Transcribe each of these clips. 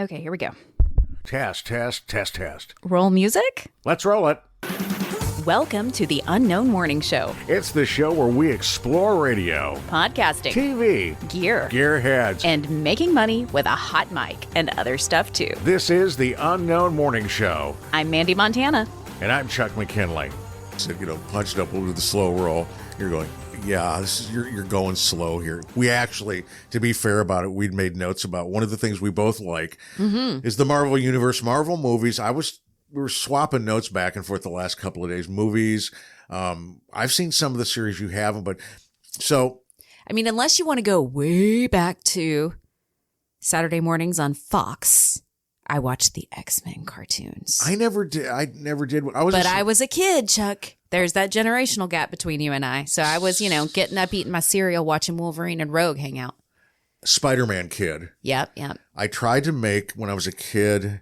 Okay, here we go. Test, test, test, test. Roll music? Let's roll it. Welcome to the Unknown Morning Show. It's the show where we explore radio, Podcasting, TV, gear, gearheads, and making money with a hot mic and other stuff too. This is the Unknown Morning Show. I'm Mandee Montana. And I'm Chuck McKinley. So, punched up over the slow roll. You're going, yeah, you're going slow here. We actually, to be fair about it, we'd made notes about one of the things we both like is the Marvel Universe, Marvel movies. We were swapping notes back and forth the last couple of days. Movies. I've seen some of the series you haven't, but so. I mean, unless you want to go way back to Saturday mornings on Fox, I watched the X-Men cartoons. I never did. I was a kid, Chuck. There's that generational gap between you and I. So I was, getting up, eating my cereal, watching Wolverine and Rogue hang out. Spider-Man kid. Yep. I tried to make, when I was a kid,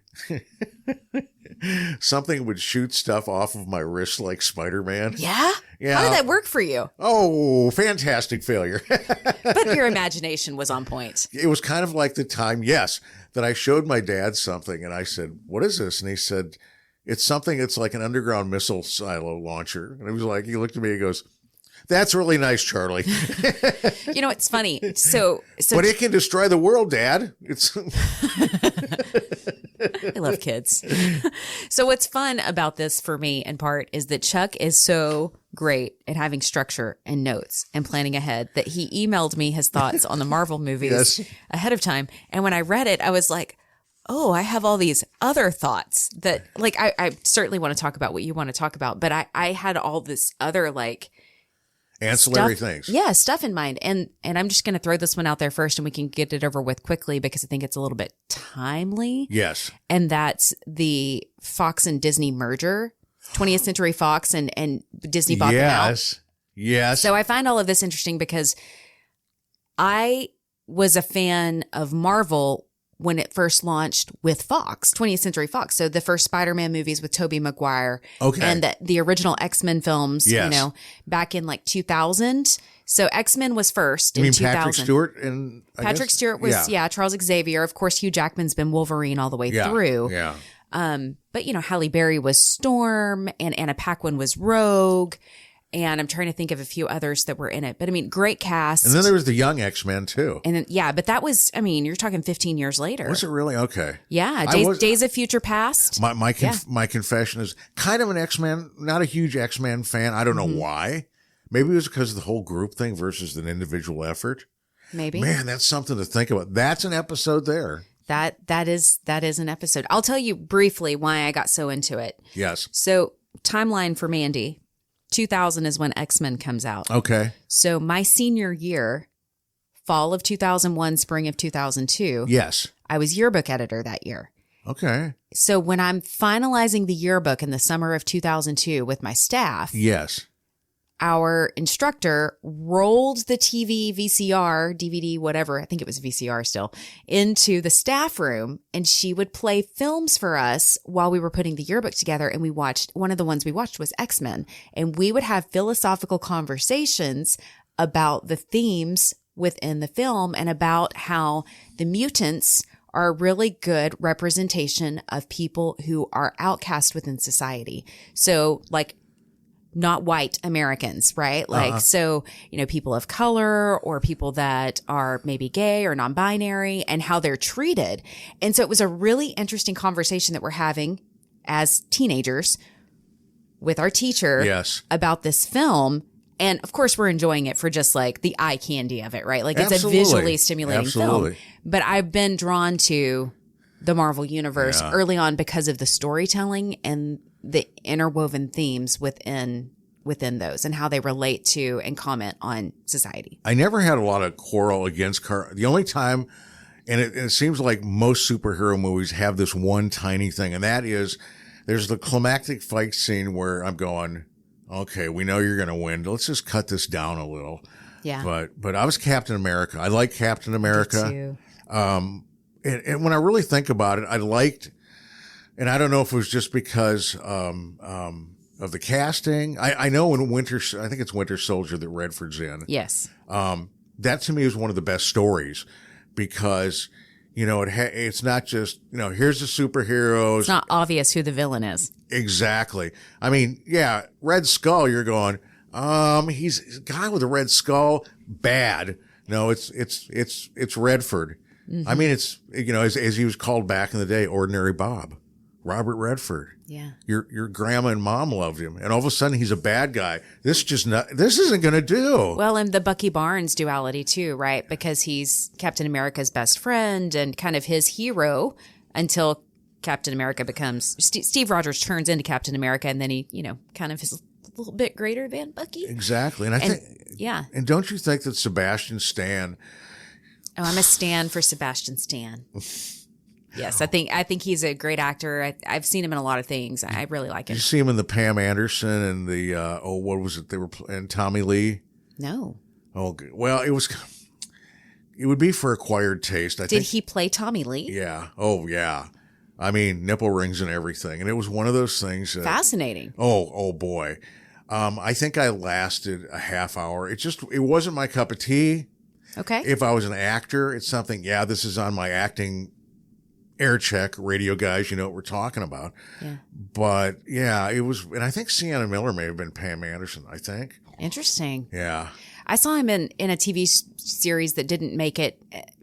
something would shoot stuff off of my wrist like Spider-Man. Yeah? Yeah. How did that work for you? Oh, fantastic failure. But your imagination was on point. It was kind of like the time, yes, that I showed my dad something and I said, what is this? And he said, it's something that's like an underground missile silo launcher. And he looked at me and goes, that's really nice, Charlie. It's funny. So but it can destroy the world, Dad. I love kids. So what's fun about this for me in part is that Chuck is so great at having structure and notes and planning ahead that he emailed me his thoughts on the Marvel movies ahead of time. And when I read it, I was like, oh, I have all these other thoughts that I certainly want to talk about what you want to talk about, but I had all this other ancillary stuff, things. Yeah, stuff in mind. And I'm just going to throw this one out there first and we can get it over with quickly because I think it's a little bit timely. Yes. And that's the Fox and Disney merger, 20th Century Fox and Disney bought them out. Yes. So I find all of this interesting because I was a fan of Marvel when it first launched with Fox, 20th Century Fox. So the first Spider-Man movies with Tobey Maguire. Okay. And the original X-Men films, yes. Back in 2000. So X-Men was first you in mean 2000. Patrick Stewart? Patrick Stewart was, Charles Xavier. Of course, Hugh Jackman's been Wolverine all the way through. Yeah. But, Halle Berry was Storm and Anna Paquin was Rogue. And I'm trying to think of a few others that were in it. But I mean, great cast. And then there was the young X-Men too. And then, but that was, you're talking 15 years later. Was it really? Okay. Yeah. Days of Future Past. My confession is kind of an X-Men, not a huge X-Men fan. I don't know why. Maybe it was because of the whole group thing versus an individual effort. Maybe. Man, that's something to think about. That's an episode there. That is an episode. I'll tell you briefly why I got so into it. Yes. So timeline for Mandee. 2000 is when X-Men comes out. Okay. So my senior year, fall of 2001, spring of 2002. Yes. I was yearbook editor that year. Okay. So when I'm finalizing the yearbook in the summer of 2002 with my staff. Yes. Our instructor rolled the TV, VCR, DVD, whatever, I think it was VCR still, into the staff room, and she would play films for us while we were putting the yearbook together. And one of the ones we watched was X-Men, and we would have philosophical conversations about the themes within the film and about how the mutants are a really good representation of people who are outcast within society. So not white Americans, right? So, people of color or people that are maybe gay or non-binary and how they're treated. And so it was a really interesting conversation that we're having as teenagers with our teacher about this film. And of course, we're enjoying it for just the eye candy of it, right? It's a visually stimulating film. But I've been drawn to the Marvel Universe early on because of the storytelling and the interwoven themes within those and how they relate to and comment on society. I never had a lot of quarrel against the only time, and it seems like most superhero movies have this one tiny thing, and that is there's the climactic fight scene where I'm going, okay, we know you're going to win. Let's just cut this down a little. Yeah. But I was Captain America. I like Captain America. Me too. And when I really think about it, I liked, and I don't know if it was just because of the casting. I know in I think it's Winter Soldier that Redford's in. Yes. That to me is one of the best stories because, It's not just, here's the superheroes. It's not obvious who the villain is. Exactly. I mean, yeah, Red Skull, you're going, he's a guy with a red skull, bad. No, it's Redford. Mm-hmm. I mean, it's, as he was called back in the day, Ordinary Bob, Robert Redford. Yeah. Your grandma and mom loved him. And all of a sudden he's a bad guy. This isn't going to do. Well, and the Bucky Barnes duality too, right? Because he's Captain America's best friend and kind of his hero until Captain America becomes Steve Rogers turns into Captain America. And then he, kind of is a little bit greater than Bucky. Exactly. And I think, yeah. And don't you think that Sebastian Stan? Oh, I'm a stan for Sebastian Stan. Yes, I think he's a great actor. I've seen him in a lot of things. I really like him. Did you see him in the Pam Anderson and the what was it? They were and Tommy Lee. No. Oh, well, it would be for acquired taste. I think. Did he play Tommy Lee? Yeah. Oh, yeah. I mean, nipple rings and everything, and it was one of those things. Fascinating. Oh boy. I think I lasted a half hour. It wasn't my cup of tea. Okay. If I was an actor, it's something. Yeah, this is on my acting. Air check, radio guys, you know what we're talking about. Yeah. But yeah, it was, and I think Sienna Miller may have been Pam Anderson, I think. Interesting. Yeah. I saw him in a TV series that didn't make it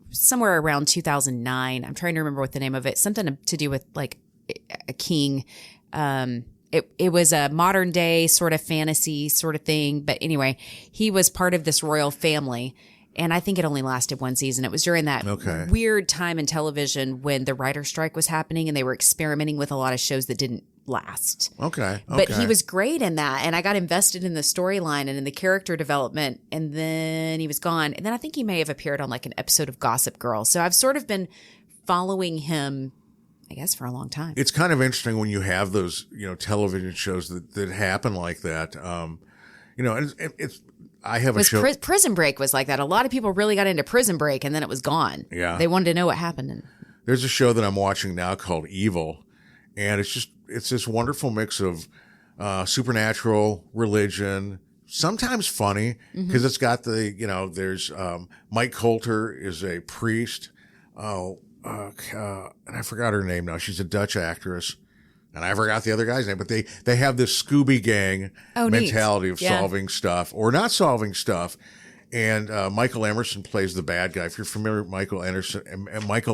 somewhere around 2009. I'm trying to remember what the name of it, something to do with like a king. It was a modern day sort of fantasy sort of thing. But anyway, he was part of this royal family. And I think it only lasted one season. It was during that weird time in television when the writer's strike was happening and they were experimenting with a lot of shows that didn't last. Okay. But he was great in that. And I got invested in the storyline and in the character development. And then he was gone. And then I think he may have appeared on like an episode of Gossip Girl. So I've sort of been following him, I guess, for a long time. It's kind of interesting when you have those, television shows that happen like that. And it's, I have a show. Prison Break was like that. A lot of people really got into Prison Break, and then it was gone. Yeah, they wanted to know what happened. There's a show that I'm watching now called Evil, and it's this wonderful mix of supernatural, religion, sometimes funny because it's got there's Mike Coulter is a priest. And I forgot her name now. She's a Dutch actress. And I forgot the other guy's name, but they have this Scooby Gang mentality of solving stuff or not solving stuff. And Michael Emerson plays the bad guy. If you're familiar with Michael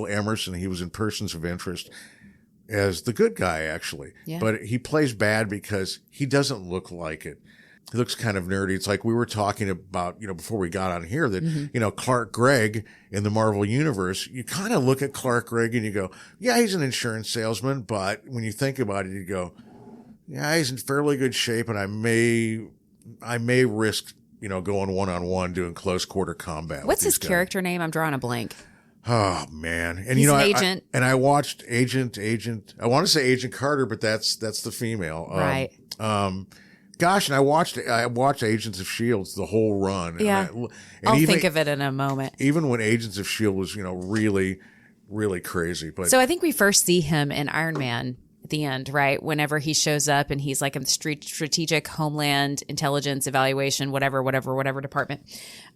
Emerson, he was in Persons of Interest as the good guy, actually. Yeah. But he plays bad because he doesn't look like it. He looks kind of nerdy. It's like we were talking about, before we got on here that, Clark Gregg in the Marvel Universe, you kind of look at Clark Gregg and you go, yeah, he's an insurance salesman. But when you think about it, you go, yeah, he's in fairly good shape. And I may risk, going one-on-one doing close quarter combat. What's his character name? I'm drawing a blank. Oh man. And he's an agent. I watched Agent, I want to say Agent Carter, but that's the female. Right. Gosh, and I watched Agents of S.H.I.E.L.D. the whole run. Yeah. I'll think of it in a moment. Even when Agents of S.H.I.E.L.D. was, really, really crazy. But so I think we first see him in Iron Man at the end, right? Whenever he shows up and he's like in the strategic homeland intelligence evaluation, whatever department.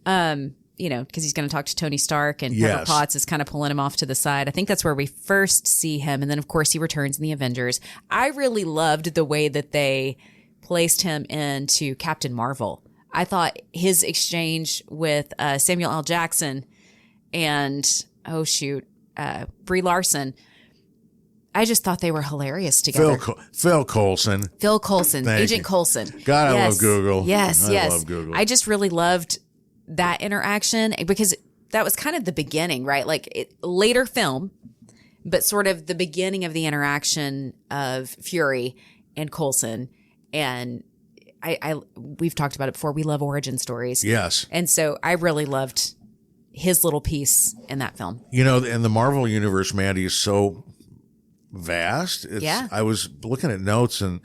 Because he's going to talk to Tony Stark and Pepper Potts is kind of pulling him off to the side. I think that's where we first see him. And then, of course, he returns in the Avengers. I really loved the way that they placed him into Captain Marvel. I thought his exchange with Samuel L. Jackson and, Brie Larson, I just thought they were hilarious together. Phil Coulson. Agent Coulson. God, I love Google. Yes. I love Google. I just really loved that interaction because that was kind of the beginning, right? Like later film, but sort of the beginning of the interaction of Fury and Coulson. And we've talked about it before. We love origin stories. Yes. And so I really loved his little piece in that film. And the Marvel universe, Mandee, is so vast. I was looking at notes and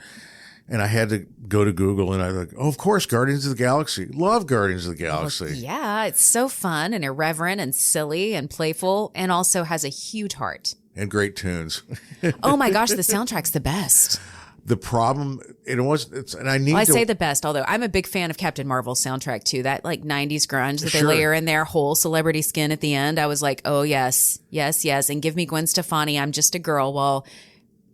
I had to go to Google and I was like, oh, of course, Guardians of the Galaxy. Love Guardians of the Galaxy. Yeah, it's so fun and irreverent and silly and playful and also has a huge heart. And great tunes. Oh my gosh, the soundtrack's the best. The problem, and I need Well, I to say the best, although I'm a big fan of Captain Marvel's soundtrack too. That like 90s grunge that they Sure. layer in there, whole celebrity skin at the end. I was like, oh yes, yes, yes. And give me Gwen Stefani, I'm just a girl, while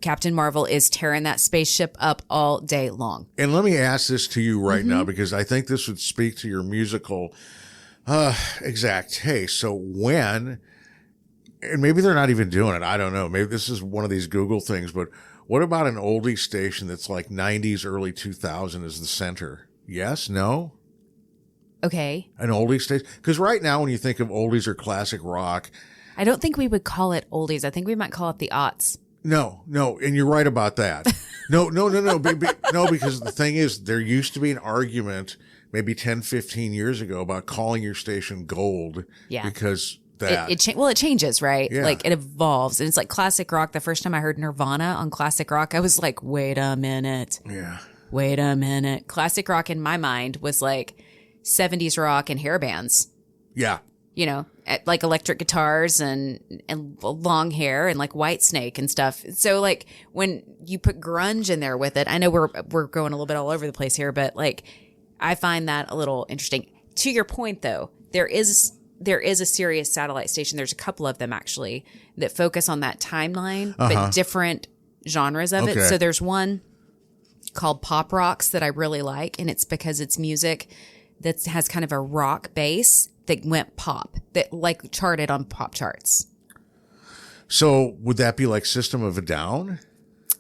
Captain Marvel is tearing that spaceship up all day long. And let me ask this to you right now, because I think this would speak to your musical exact taste. So when, and maybe they're not even doing it, I don't know. Maybe this is one of these Google things, but what about an oldie station that's like 90s, early 2000 as the center? Yes? No? Okay. An oldie station? Because right now when you think of oldies or classic rock, I don't think we would call it oldies. I think we might call it the aughts. No, and you're right about that. No, no, because the thing is, there used to be an argument maybe 10, 15 years ago about calling your station gold. Yeah. Because that. It changes, right? Yeah. Like it evolves. And it's like classic rock. The first time I heard Nirvana on classic rock, I was like, wait a minute. Yeah. Wait a minute. Classic rock in my mind was like 70s rock and hair bands. Yeah. You know, like electric guitars and long hair and like Whitesnake and stuff. So like when you put grunge in there with it, I know we're going a little bit all over the place here, but like I find that a little interesting. To your point though, there is a Sirius satellite station. There's a couple of them actually that focus on that timeline, but different genres of it. So there's one called Pop Rocks that I really like, and it's because it's music that has kind of a rock base that went pop, that like charted on pop charts. So would that be like System of a Down?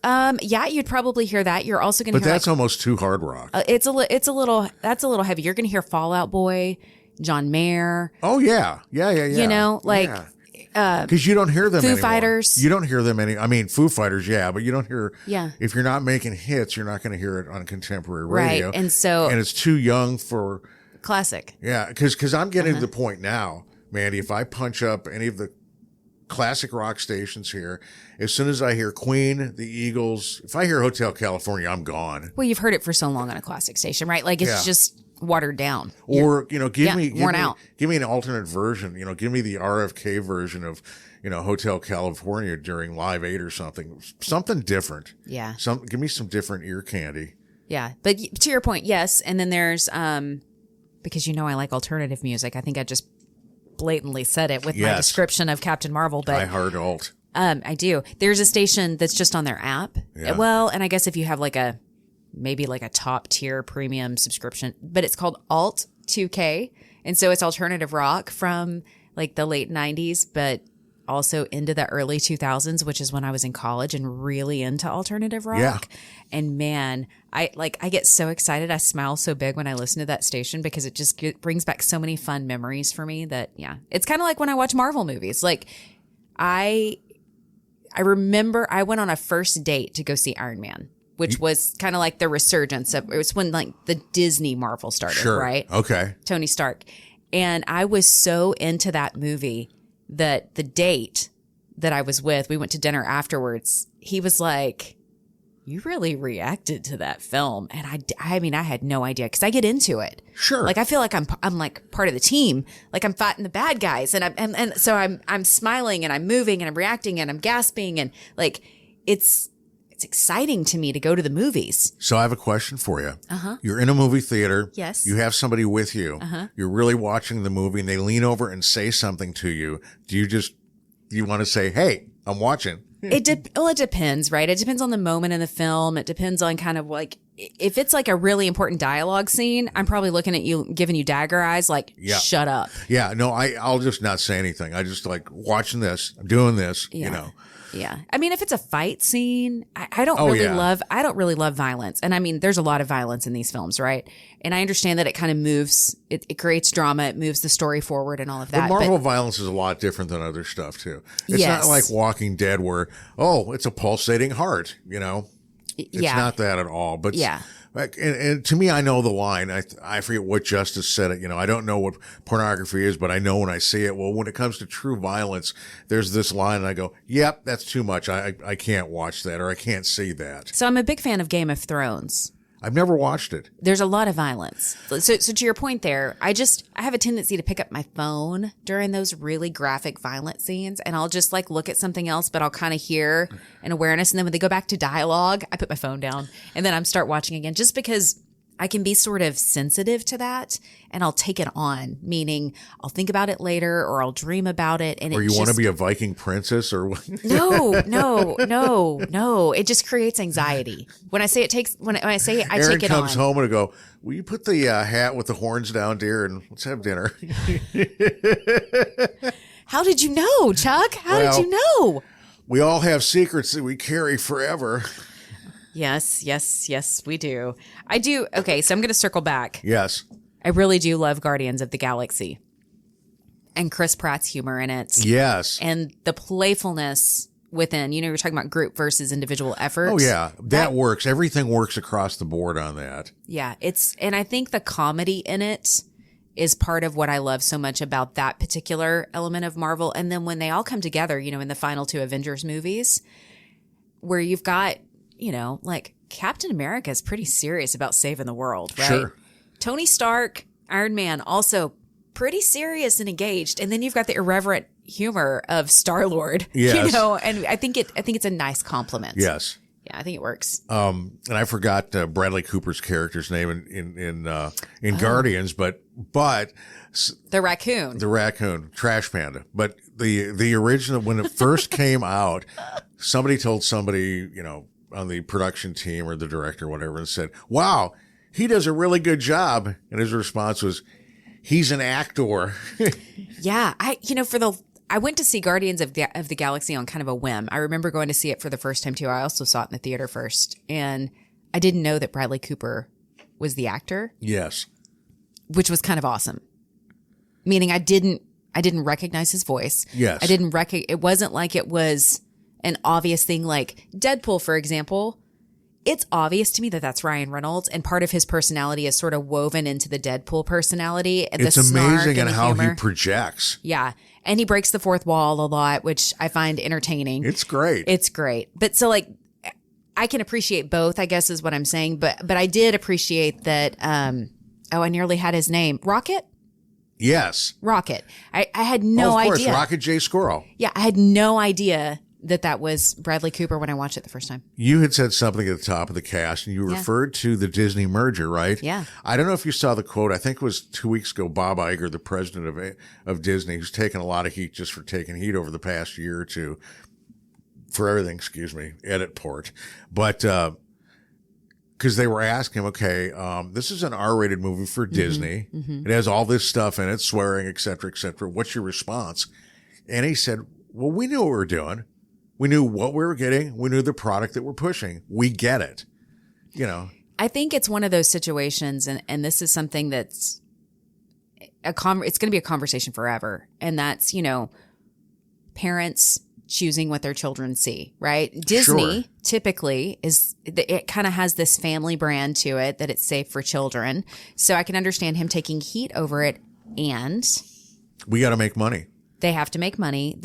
Yeah, you'd probably hear that. You're also going to But hear that's almost too hard rock. that's a little heavy. You're going to hear Fall Out Boy, John Mayer. Oh yeah. You know, like because you don't hear them Foo anymore. Fighters. You don't hear them any. I mean, Foo Fighters, yeah, but you don't hear. Yeah. If you're not making hits, you're not going to hear it on contemporary Right, radio. and so- and it's too young for. Classic. Yeah, because I'm getting to the point now, Mandee, if I punch up any of the classic rock stations here, as soon as I hear Queen, the Eagles, if I hear Hotel California, I'm gone. Well, you've heard it for so long on a classic station, right? Like it's just watered down. Or, give me an alternate version, give me the RFK version of, Hotel California during Live 8 or something different. Yeah. Give me some different ear candy. Yeah. But to your point, yes. And then there's, because I like alternative music. I think I just blatantly said it with my description of Captain Marvel. But I heart alt. I do. There's a station that's just on their app. Yeah. Well, and I guess if you have maybe a top tier premium subscription, but it's called Alt 2K. And so it's alternative rock from like the late 90s, but also into the early 2000s, which is when I was in college and really into alternative rock. Yeah. And man, I get so excited. I smile so big when I listen to that station because it just brings back so many fun memories for me that, it's kind of like when I watch Marvel movies. Like I remember I went on a first date to go see Iron Man, which was kind of like the resurgence of, it was when like the Disney Marvel started, right? Okay. Tony Stark. And I was so into that movie that the date that I was with, we went to dinner afterwards. He was like, you really reacted to that film. And I mean, I had no idea because I get into it. Sure. Like I feel like I'm like part of the team. Like I'm fighting the bad guys. And so I'm smiling and I'm moving and I'm reacting and I'm gasping. And like, it's exciting to me to go to the movies. So I have a question for you. You're in a movie theater. Yes. You have somebody with you. You're really watching the movie and they lean over and say something to you. Do you want to say, hey, I'm watching? It depends, right? It depends on the moment in the film. It depends on kind of like, if it's like a really important dialogue scene, I'm probably looking at you, giving you dagger eyes, like, shut up. Yeah, no, I'll just not say anything. I just like watching this, I'm doing this, Yeah. I mean, if it's a fight scene, I don't really love violence. And I mean, there's a lot of violence in these films, right? And I understand that it kind of moves, it creates drama, it moves the story forward and all of that. But Marvel violence is a lot different than other stuff too. It's Yes. not like Walking Dead where, it's a pulsating heart, It's not that at all. But and to me, I know the line. I forget what Justice said it. I don't know what pornography is, but I know when I see it. Well, when it comes to true violence, there's this line and I go, yep, that's too much. I can't watch that or I can't see that. So I'm a big fan of Game of Thrones. I've never watched it. There's a lot of violence. So to your point there, I have a tendency to pick up my phone during those really graphic violent scenes, and I'll just like look at something else, but I'll kind of hear an awareness. And then when they go back to dialogue, I put my phone down and then I'm start watching again, just because I can be sort of sensitive to that, and I'll take it on, meaning I'll think about it later or I'll dream about it. And Or you want to be a Viking princess or what? No. It just creates anxiety. When I say it takes, when I say I Aaron take it on. comes home and I go, will you put the hat with the horns down, dear, and let's have dinner. How did you know, Chuck? How did you know? We all have secrets that we carry forever. Yes, we do. I do. Okay, so I'm going to circle back. Yes. I really do love Guardians of the Galaxy and Chris Pratt's humor in it. Yes. And the playfulness within, you know, you're talking about group versus individual effort. Oh, yeah. That works. Everything works across the board on that. Yeah. And I think the comedy in it is part of what I love so much about that particular element of Marvel. And then when they all come together, you know, in the final 2 Avengers movies, where you've got, you know, like Captain America is pretty serious about saving the world, right? Sure. Tony Stark, Iron Man, also pretty serious and engaged. And then you've got the irreverent humor of Star-Lord, Yes. you know, and I think it's a nice compliment. Yes. Yeah, I think it works. And I forgot Bradley Cooper's character's name in Guardians, but The raccoon, Trash Panda. But the original, when it first came out, somebody told somebody, you know, on the production team or the director or whatever, and said, wow, he does a really good job. And his response was, he's an actor. Yeah. I went to see Guardians of the Galaxy on kind of a whim. I remember going to see it for the first time too. I also saw it in the theater first, and I didn't know that Bradley Cooper was the actor. Yes. Which was kind of awesome. Meaning I didn't recognize his voice. Yes. It wasn't like it was an obvious thing like Deadpool, for example. It's obvious to me that that's Ryan Reynolds, and part of his personality is sort of woven into the Deadpool personality. And it's the snark amazing and and how humor. he projects. Yeah. And he breaks the fourth wall a lot, which I find entertaining. It's great. But so like, I can appreciate both, I guess is what I'm saying. But I did appreciate that. I nearly had his name. Rocket? Yes. Rocket. I had no idea. Of course, Rocket J. Squirrel. Yeah, I had no idea that was Bradley Cooper when I watched it the first time. You had said something at the top of the cast, and you referred to the Disney merger, right? Yeah. I don't know if you saw the quote. I think it was 2 weeks ago. Bob Iger, the president of Disney, who's taken a lot of heat just for taking heat over the past year or two for everything. Edit port, but because they were asking him, okay, this is an R-rated movie for Disney. Mm-hmm. It has all this stuff in it, swearing, et cetera, et cetera. What's your response? And he said, well, we knew what we were doing. We knew what we were getting. We knew the product that we're pushing. We get it. You know, I think it's one of those situations, and this is something that's it's going to be a conversation forever. And that's, you know, parents choosing what their children see, right? Disney typically it kind of has this family brand to it that it's safe for children. So I can understand him taking heat over it, and we got to make money. They have to make money.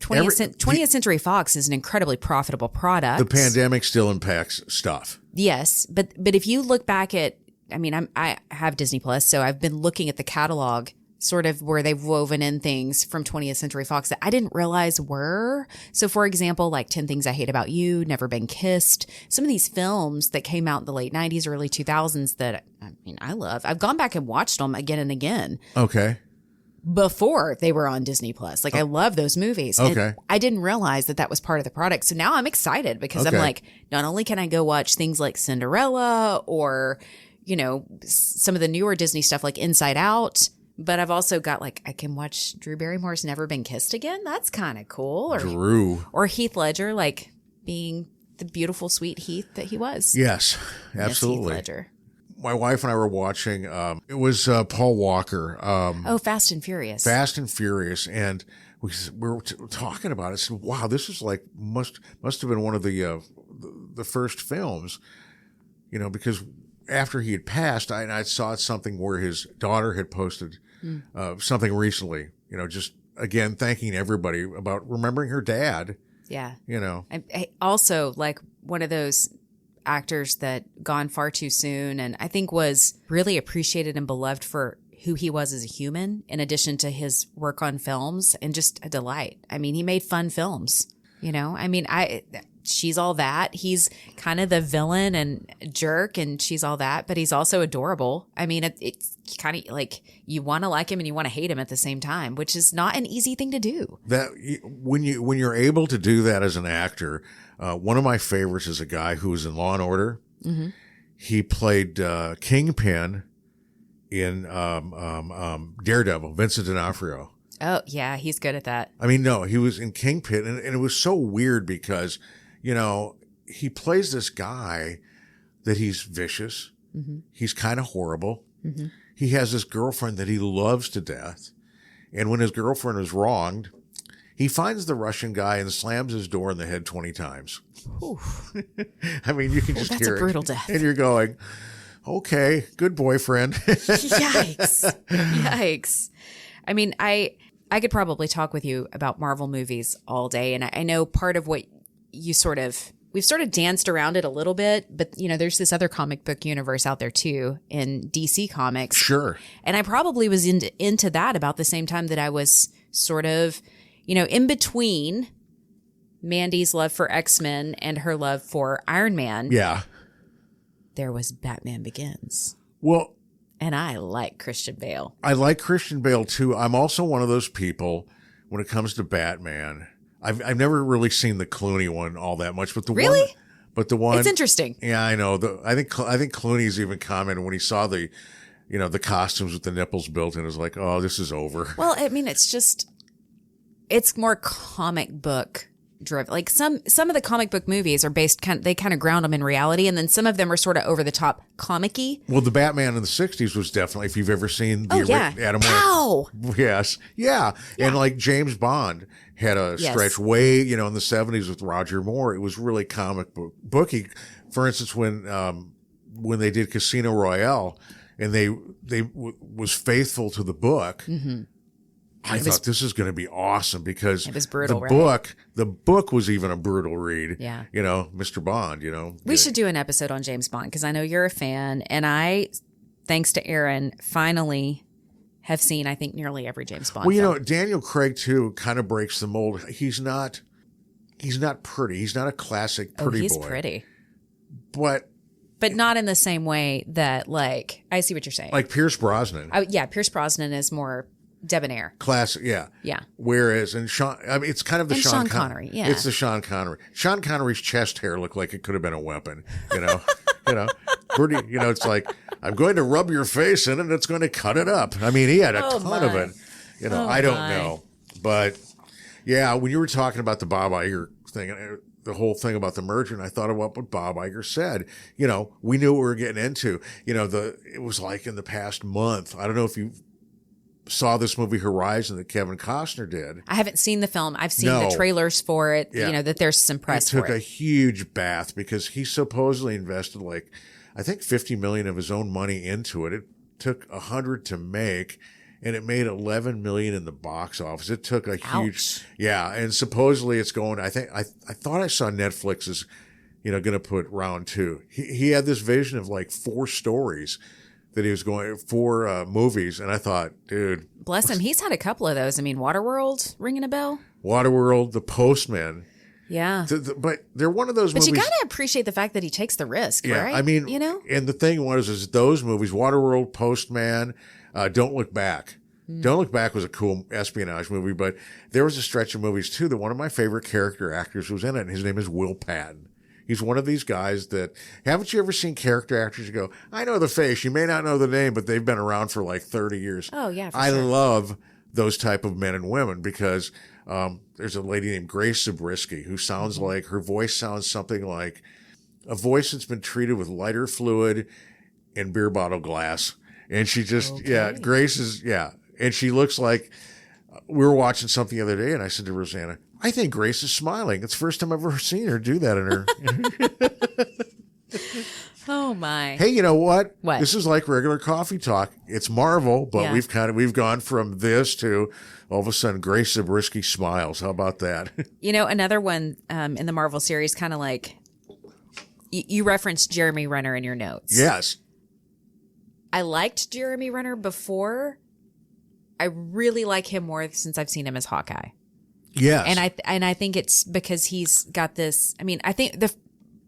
20th Century Fox is an incredibly profitable product. The pandemic still impacts stuff. Yes, but if you look back at, I mean, I have Disney Plus, so I've been looking at the catalog, sort of where they've woven in things from 20th Century Fox that I didn't realize were. So, for example, like 10 Things I Hate About You, Never Been Kissed, some of these films that came out in the late 90s, early 2000s that, I mean, I love. I've gone back and watched them again and again. Okay. Before they were on Disney Plus. Like, I love those movies. Okay. And I didn't realize that was part of the product. So now I'm excited because I'm like, not only can I go watch things like Cinderella or, you know, some of the newer Disney stuff like Inside Out, but I've also got like, I can watch Drew Barrymore's Never Been Kissed Again. That's kind of cool. Or Heath Ledger, like being the beautiful, sweet Heath that he was. Yes, absolutely. Heath Ledger. My wife and I were watching, it was Paul Walker. Fast and Furious. Fast and Furious. And we were talking about it. I said, wow, this is like, must have been one of the first films, you know, because after he had passed, I saw something where his daughter had posted something recently, you know, just again, thanking everybody about remembering her dad. Yeah. You know, I also like one of those, actors that gone far too soon, and I think was really appreciated and beloved for who he was as a human, in addition to his work on films, and just a delight. I mean, he made fun films, you know? I mean, She's All That. He's kind of the villain and jerk, and She's All That, but he's also adorable. I mean, it's kind of like you want to like him and you want to hate him at the same time, which is not an easy thing to do. That when you're able to do that as an actor, one of my favorites is a guy who was in Law and Order. Mm-hmm. He played Kingpin in Daredevil, Vincent D'Onofrio. Oh, yeah, he's good at that. I mean, no, he was in Kingpin, and it was so weird because, you know, he plays this guy that he's vicious. Mm-hmm. He's kind of horrible. Mm-hmm. He has this girlfriend that he loves to death. And when his girlfriend is wronged, he finds the Russian guy and slams his door in the head 20 times. I mean, you can just that's hear a brutal it. Death. And you're going, okay, good boyfriend. Yikes. Yikes. I mean, I could probably talk with you about Marvel movies all day. And I know part of what we've sort of danced around it a little bit, but you know, there's this other comic book universe out there too in DC Comics. Sure. And I probably was into that about the same time that I was sort of, you know, in between Mandy's love for X-Men and her love for Iron Man. Yeah. There was Batman Begins. Well, and I like Christian Bale. I like Christian Bale too. I'm also one of those people when it comes to Batman. I've never really seen the Clooney one all that much, but the one it's interesting. Yeah, I know. I think Clooney's even commented when he saw the costumes with the nipples built in. It was like, oh, this is over. Well, I mean, it's more comic book driven. Like some of the comic book movies are based they kind of ground them in reality, and then some of them are sort of over the top comic-y. Well, the Batman in the 60s was definitely, if you've ever seen the Adam West. Yes. Yeah. And like James Bond had a stretch way, in the 70s with Roger Moore. It was really comic booky. For instance, when they did Casino Royale and they was faithful to the book, mm-hmm. I thought this is going to be awesome because it was brutal, the book was even a brutal read. Yeah. Mr. Bond, We should do an episode on James Bond because I know you're a fan, and I, thanks to Aaron, finally have seen, I think, nearly every James Bond film. Daniel Craig too kind of breaks the mold. He's not pretty. He's not a classic pretty boy. He's pretty. But not in the same way that, like, I see what you're saying. Like Pierce Brosnan. Pierce Brosnan is more debonair. Classic, yeah. Yeah. Whereas it's kind of the Sean Connery, yeah. It's the Sean Connery. Sean Connery's chest hair looked like it could have been a weapon, Pretty, it's like, I'm going to rub your face in it and it's going to cut it up. I mean, he had a ton of it. I don't know. But yeah, when you were talking about the Bob Iger thing, the whole thing about the merger, and I thought about what Bob Iger said. We knew what we were getting into. It was like in the past month. I don't know if you saw this movie Horizon that Kevin Costner did. I haven't seen the film. I've seen the trailers for it. Yeah. That there's some press for it. He took a huge bath because he supposedly invested I think $50 million of his own money into it. It took $100 to make, and it made $11 million in the box office. It took a huge, and supposedly it's going. I thought I saw Netflix is, going to put round 2. He had this vision of 4 stories that he was going for movies, and I thought, dude, bless him. He's had a couple of those. I mean, Waterworld ringing a bell. Waterworld, The Postman. Yeah. But they're one of those movies. But you got to appreciate the fact that he takes the risk, right? I mean, and the thing is those movies, Waterworld, Postman, Don't Look Back. Don't Look Back was a cool espionage movie, but there was a stretch of movies, too, that one of my favorite character actors was in it, and his name is Will Patton. He's one of these guys that, haven't you ever seen character actors you go, I know the face, you may not know the name, but they've been around for 30 years. Oh, yeah, I love those type of men and women because there's a lady named Grace Zabriskie who sounds like, her voice sounds something like a voice that's been treated with lighter fluid and beer bottle glass. And she just, Grace is, and she looks like, we were watching something the other day and I said to Rosanna, I think Grace is smiling. It's the first time I've ever seen her do that in her. Oh my. Hey, you know what? What? This is like regular coffee talk. It's Marvel, but we've gone from this to all of a sudden Grace Zabriskie smiles. How about that? Another one in the Marvel series, kind of like You referenced Jeremy Renner in your notes. Yes. I liked Jeremy Renner before. I really like him more since I've seen him as Hawkeye. Yes. And I think it's because he's got this. I mean, I think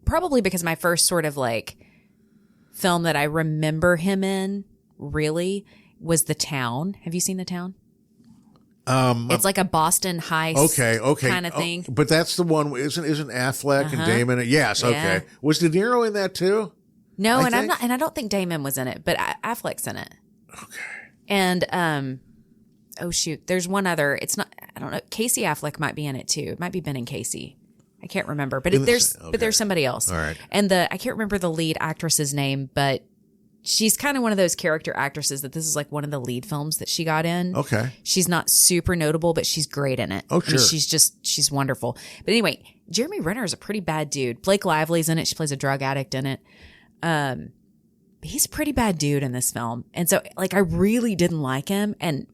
probably because my first sort of like film that I remember him in really was The Town. Have you seen The Town? It's like a Boston heist kind of thing. But that's the one. Isn't Affleck and Damon? Yes. Okay. Yeah. Was De Niro in that too? No, I don't think Damon was in it, but Affleck's in it. Okay. And oh shoot, there's one other. It's not. I don't know. Casey Affleck might be in it too. It might be Ben and Casey. I can't remember, but there's somebody else. All right. And I can't remember the lead actress's name, but she's kind of one of those character actresses that this is like one of the lead films that she got in. Okay. She's not super notable, but she's great in it. Oh, sure. I mean, she's wonderful. But anyway, Jeremy Renner is a pretty bad dude. Blake Lively's in it. She plays a drug addict in it. He's a pretty bad dude in this film. And so like, I really didn't like him. And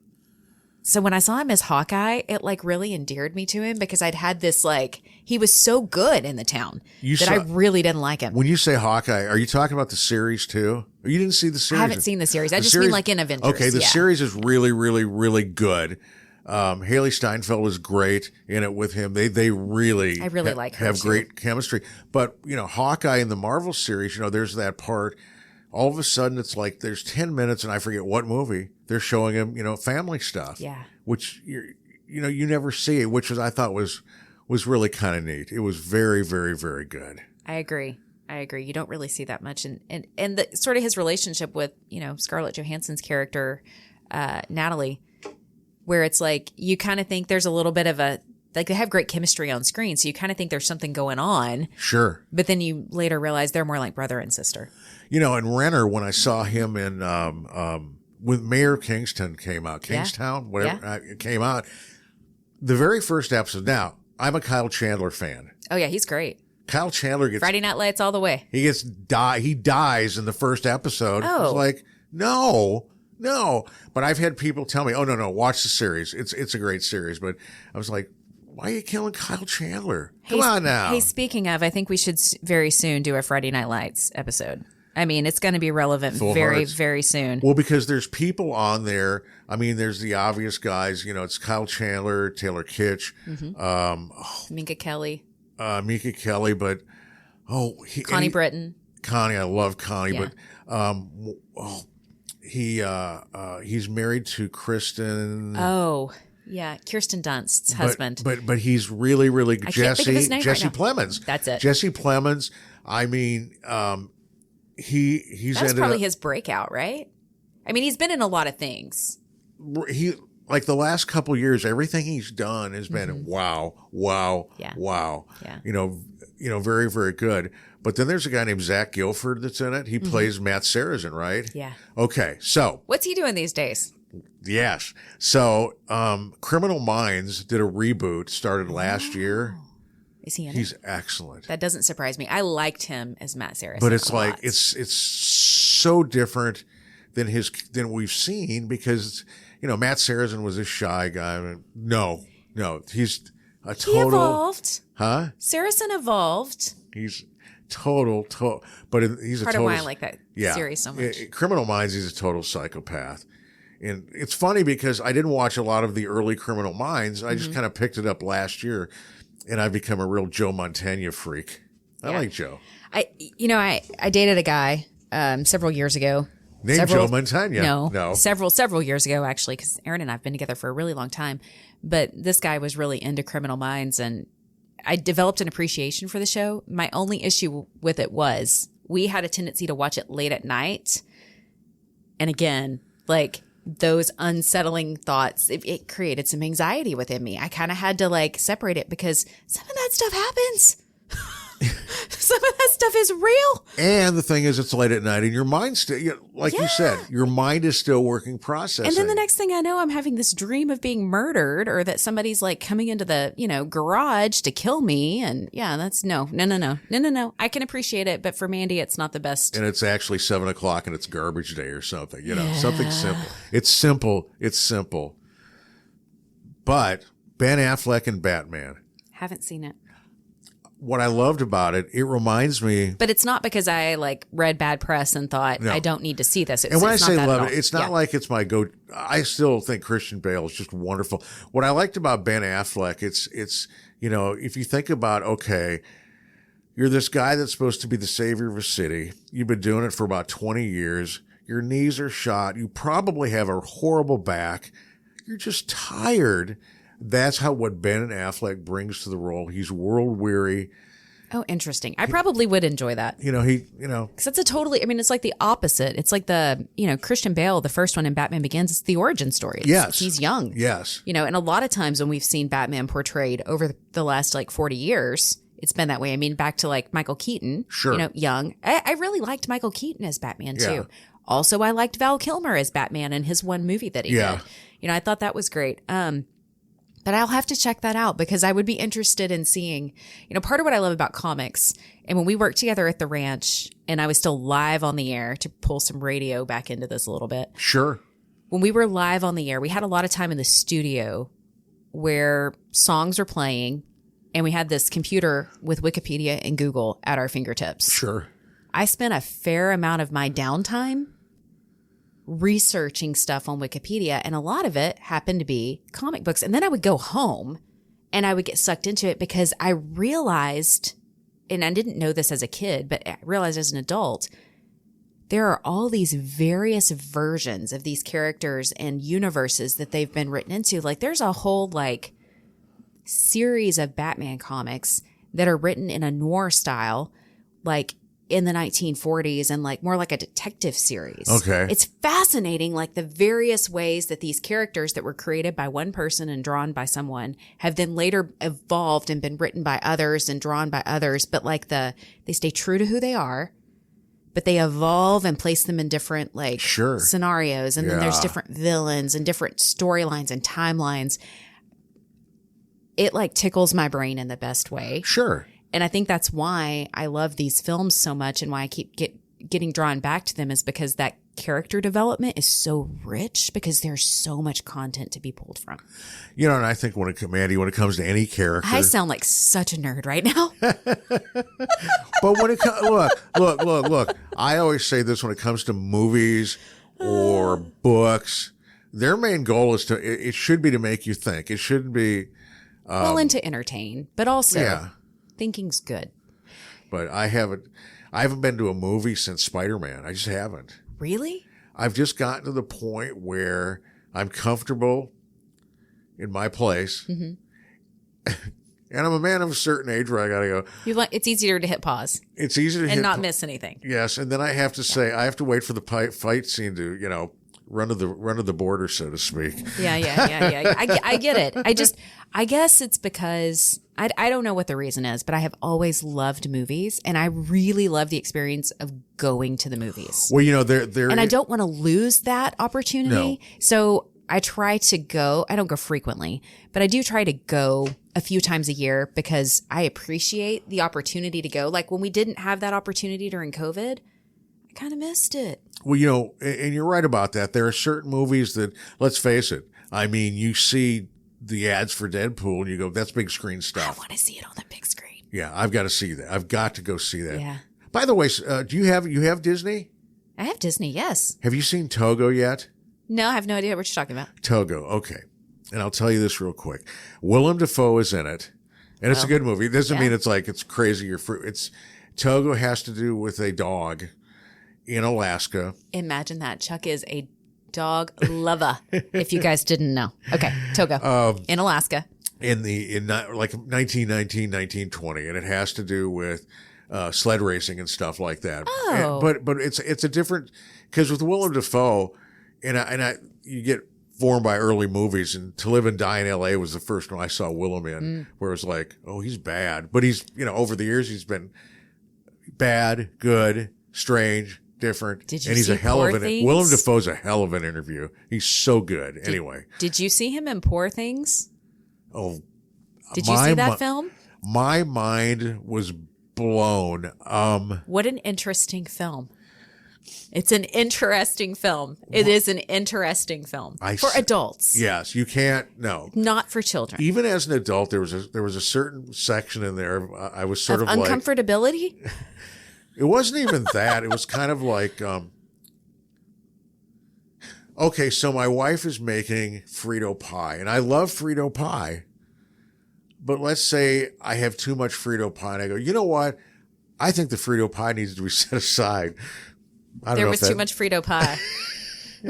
so when I saw him as Hawkeye, it like really endeared me to him because I'd had this like, he was so good in The Town I really didn't like him. When you say Hawkeye, are you talking about the series too? Or you didn't see the series? I haven't seen the series. I just mean like in Avengers. Okay, the series is really, really, really good. Haley Steinfeld is great in it with him. They really, I really like her have too. great chemistry. But Hawkeye in the Marvel series, there's that part. All of a sudden, it's like there's 10 minutes, and I forget what movie they're showing him. Family stuff. Yeah. Which you never see, which I thought was really kind of neat. It was very, very, very good. I agree. You don't really see that much, and the sort of his relationship with Scarlett Johansson's character, Natalie, where it's like you kind of think there's a little bit of a like they have great chemistry on screen, so you kind of think there's something going on. Sure. But then you later realize they're more like brother and sister. And Renner, when I saw him in when Mayor of Kingston came out, Kingstown, whatever it came out, the very first episode. Now, I'm a Kyle Chandler fan. Oh yeah, he's great. Kyle Chandler gets Friday Night Lights all the way. He dies in the first episode. Oh. I was like, no. But I've had people tell me, oh no, watch the series. It's a great series. But I was like, why are you killing Kyle Chandler? Come on now. Hey, speaking of, I think we should very soon do a Friday Night Lights episode. I mean, it's going to be relevant very soon. Well, because there's people on there. I mean, there's the obvious guys. It's Kyle Chandler, Taylor Kitsch, Minka Kelly, but Connie Britton. Connie, I love Connie, Yeah. but he's married to Kristen. Oh, yeah, Kirsten Dunst's husband. But he's really, really good. Can't think of his name Jesse right now. Plemons. That's it. Jesse Plemons. I mean, he's That's ended probably up, his breakout, right? I mean, he's been in a lot of things. he like the last couple of years, everything he's done has been wow, Yeah. wow. Yeah. Very, very good. But then there's a guy named Zach Gilford that's in it. He plays Matt Sarrazin, right? Yeah. Okay, so What's he doing these days? yes, so Criminal Minds did a reboot, started last year. Is he in He's it? excellent. That doesn't surprise me. I liked him as Matt Sarrazin. But it's a like lot. it's so different than we've seen because Matt Sarrazin was a shy guy. I mean, no, he's a total. He evolved. Huh? Saracen evolved. He's total. But he's Part a total. of why I like that series so much. Criminal Minds, he's a total psychopath. And it's funny because I didn't watch a lot of the early Criminal Minds. I just kind of picked it up last year, and I've become a real Joe Mantegna freak. I like Joe. I dated a guy several years ago. Named Joe Mantegna. No. Several years ago, actually, because Aaron and I have been together for a really long time. But this guy was really into Criminal Minds, and I developed an appreciation for the show. My only issue with it was we had a tendency to watch it late at night. And again, like those unsettling thoughts, it created some anxiety within me. I kind of had to separate it because some of that stuff happens. Some of that stuff is real. And the thing is, it's late at night, and your mind still, you said, your mind is still working processing. And then the next thing I know, I'm having this dream of being murdered, or that somebody's coming into the garage to kill me. And yeah, that's no. I can appreciate it, but for Mandee, it's not the best. And it's actually 7:00, and it's garbage day or something. Something simple. It's simple. But Ben Affleck and Batman. Haven't seen it. what I loved about it, it reminds me. But it's not because I like read bad press and thought I don't need to see this. And when I say love it, all. it's not like it's my go. I still think Christian Bale is just wonderful. What I liked about Ben Affleck, it's you know, if you think about, okay, you're this guy that's supposed to be the savior of a city. You've been doing it for about 20 years. Your knees are shot. You probably have a horrible back. You're just tired. That's what Ben Affleck brings to the role. He's world weary. Oh, interesting. I probably would enjoy that. You know, because it's it's like the opposite. It's like Christian Bale, the first one in Batman Begins, it's the origin story. He's young. Yes. You know, and a lot of times when we've seen Batman portrayed over the last like 40 years, it's been that way. I mean, back to like Michael Keaton, sure. You know, young. I really liked Michael Keaton as Batman too. Also, I liked Val Kilmer as Batman in his one movie that he did. You know, I thought that was great. But I'll have to check that out because I would be interested in seeing, you know, part of what I love about comics. And when we worked together at the ranch and I was still live on the air, to pull some radio back into this a little bit. Sure. When we were live on the air, we had a lot of time in the studio where songs were playing and we had this computer with Wikipedia and Google at our fingertips. Sure. I spent a fair amount of my downtime researching stuff on Wikipedia, and a lot of it happened to be comic books. And then I would go home and I would get sucked into it because I realized, and I didn't know this as a kid, but I realized as an adult, there are all these various versions of these characters and universes that they've been written into. Like there's a whole like series of Batman comics that are written in a noir style, like in the 1940s, and like more like a detective series. Okay. It's fascinating, like the various ways that these characters that were created by one person and drawn by someone have then later evolved and been written by others and drawn by others. But like they stay true to who they are, but they evolve and place them in different like scenarios. And then there's different villains and different storylines and timelines. It like tickles my brain in the best way. Sure. And I think that's why I love these films so much and why I keep getting drawn back to them, is because that character development is so rich because there's so much content to be pulled from. You know, and I think when it comes to any character, I sound like such a nerd right now. But when it comes, look, I always say this when it comes to movies or books, their main goal is it should be to make you think. It shouldn't be. And to entertain, but also thinking's good. But I haven't been to a movie since Spider-Man. I just haven't. Really? I've just gotten to the point where I'm comfortable in my place. Mm-hmm. And I'm a man of a certain age where I got to go. It's easier to hit pause. It's easier to and not miss anything. Yes. And then I have to say, I have to wait for the fight scene to, you know, run to the border, so to speak. Yeah. I get it. I guess it's because I don't know what the reason is, but I have always loved movies, and I really love the experience of going to the movies. Well, you know, they're and I don't want to lose that opportunity. No. So I try to go. I don't go frequently, but I do try to go a few times a year because I appreciate the opportunity to go. Like when we didn't have that opportunity during COVID, I kind of missed it. Well, you know, and you're right about that. There are certain movies that, let's face it, I mean, you see the ads for Deadpool and you go, that's big screen stuff. I want to see it on the big screen. Yeah, I've got to see that. I've got to go see that. Yeah. By the way, do you have Disney? I have Disney, yes. Have you seen Togo yet? No, I have no idea what you're talking about. Togo, okay. And I'll tell you this real quick. Willem Dafoe is in it, and it's a good movie. It doesn't mean it's like it's crazy or it's Togo has to do with a dog in Alaska. Imagine that. Chuck is a dog lover, if you guys didn't know. Okay, Togo in Alaska. In like 1919, 1920, and it has to do with sled racing and stuff like that. Oh. But it's a different, because with Willem Dafoe, you get formed by early movies, and To Live and Die in L.A. was the first one I saw Willem in, where it was like, oh, he's bad. But he's, you know, over the years, he's been bad, good, strange, different. Did you and he's see a hell Poor of an Things? Willem Dafoe's a hell of an interview. He's so good. Anyway. Did you see him in Poor Things? Oh. Did you see that film? My mind was blown. What an interesting film. It's an interesting film. It is an interesting film for adults. Yes, you can't. No, not for children. Even as an adult, there was a certain section in there. I was sort of uncomfortability. It wasn't even that. It was kind of like, okay, so my wife is making Frito pie, and I love Frito pie. But let's say I have too much Frito pie, and I go, you know what? I think the Frito pie needs to be set aside. There was too much Frito pie.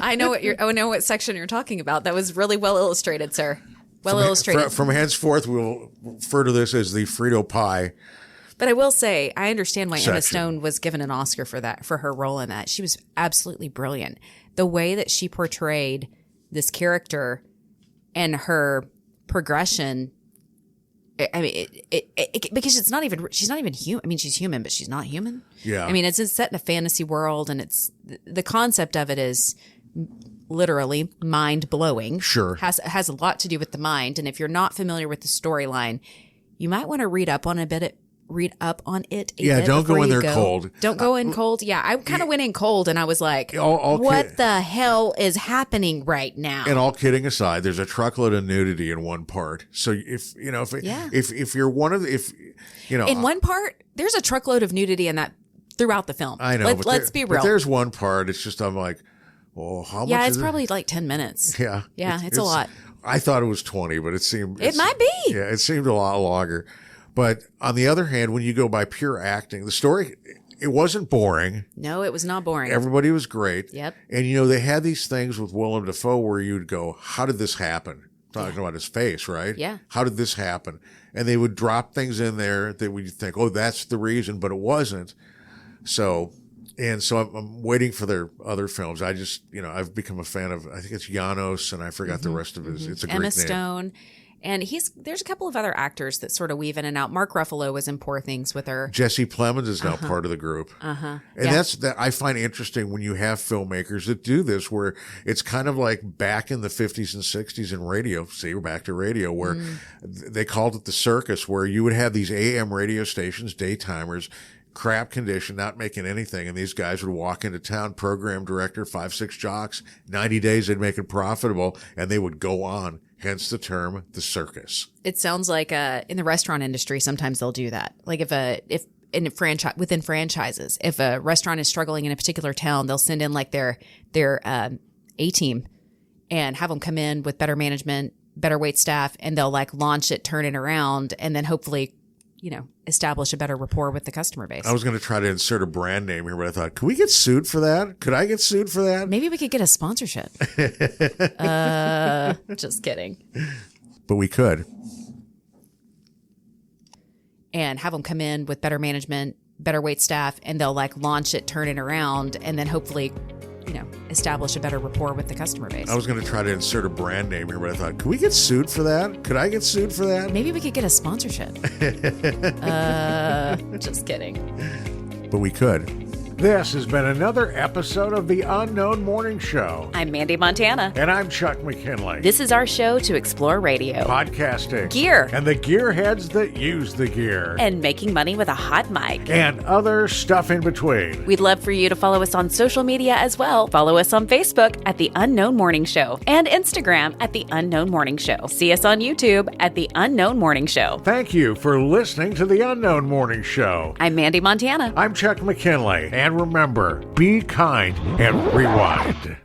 I know what section you're talking about. That was really well illustrated, sir. Illustrated. From henceforth, we will refer to this as the Frito pie. But I will say, I understand why section. Emma Stone was given an Oscar for her role in that. She was absolutely brilliant. The way that she portrayed this character and her progression. I mean, because she's not even human. I mean, she's human, but she's not human. Yeah. I mean, it's set in a fantasy world, and the concept of it is literally mind blowing. Sure. Has a lot to do with the mind, and if you're not familiar with the storyline, you might want to read up on it. Yeah, don't go in there cold. Don't go in cold. Yeah, I kind of went in cold, and I was like, "What the hell is happening right now?" And all kidding aside, there's a truckload of nudity in one part. So if you're one of the, in one part, there's a truckload of nudity in that throughout the film. I know. Let's be real. But there's one part. It's just I'm like, well, how much? Yeah, it's probably like 10 minutes. Yeah, it's a lot. I thought it was 20, but it might be. Yeah, it seemed a lot longer. But on the other hand, when you go by pure acting, the story, it wasn't boring. No, it was not boring. Everybody was great. Yep. And, they had these things with Willem Dafoe where you'd go, how did this happen? Talking about his face, right? Yeah. How did this happen? And they would drop things in there that we'd think, oh, that's the reason, but it wasn't. So I'm waiting for their other films. I just, I've become a fan of, I think it's Janos, and I forgot the rest of his. It's a Greek name. Emma Stone. And there's a couple of other actors that sort of weave in and out. Mark Ruffalo was in Poor Things with her. Jesse Plemons is now part of the group. And that's that I find interesting when you have filmmakers that do this, where it's kind of like back in the 50s and 60s in radio. See, we're back to radio, where they called it the circus, where you would have these AM radio stations, daytimers, crap condition, not making anything. And these guys would walk into town, program director, 5-6 jocks, 90 days, they'd make it profitable, and they would go on. Hence the term, the circus. It sounds like in the restaurant industry, sometimes they'll do that. Like within franchises, if a restaurant is struggling in a particular town, they'll send in like their A-team and have them come in with better management, better wait staff, and they'll like launch it, turn it around, and then hopefully, establish a better rapport with the customer base. I was going to try to insert a brand name here, but I thought, could we get sued for that? Could I get sued for that? Maybe we could get a sponsorship. Just kidding. But we could. And have them come in with better management, better wait staff, and they'll like launch it, turn it around, and then hopefully, establish a better rapport with the customer base. I was going to try to insert a brand name here, but I thought, could we get sued for that? Could I get sued for that? Maybe we could get a sponsorship. Just kidding. But we could. This has been another episode of The Unknown Morning Show. I'm Mandee Montana. And I'm Chuck McKinley. This is our show to explore radio, podcasting, gear, and the gearheads that use the gear, and making money with a hot mic, and other stuff in between. We'd love for you to follow us on social media as well. Follow us on Facebook at The Unknown Morning Show and Instagram at The Unknown Morning Show. See us on YouTube at The Unknown Morning Show. Thank you for listening to The Unknown Morning Show. I'm Mandee Montana. I'm Chuck McKinley. And remember, be kind and rewind.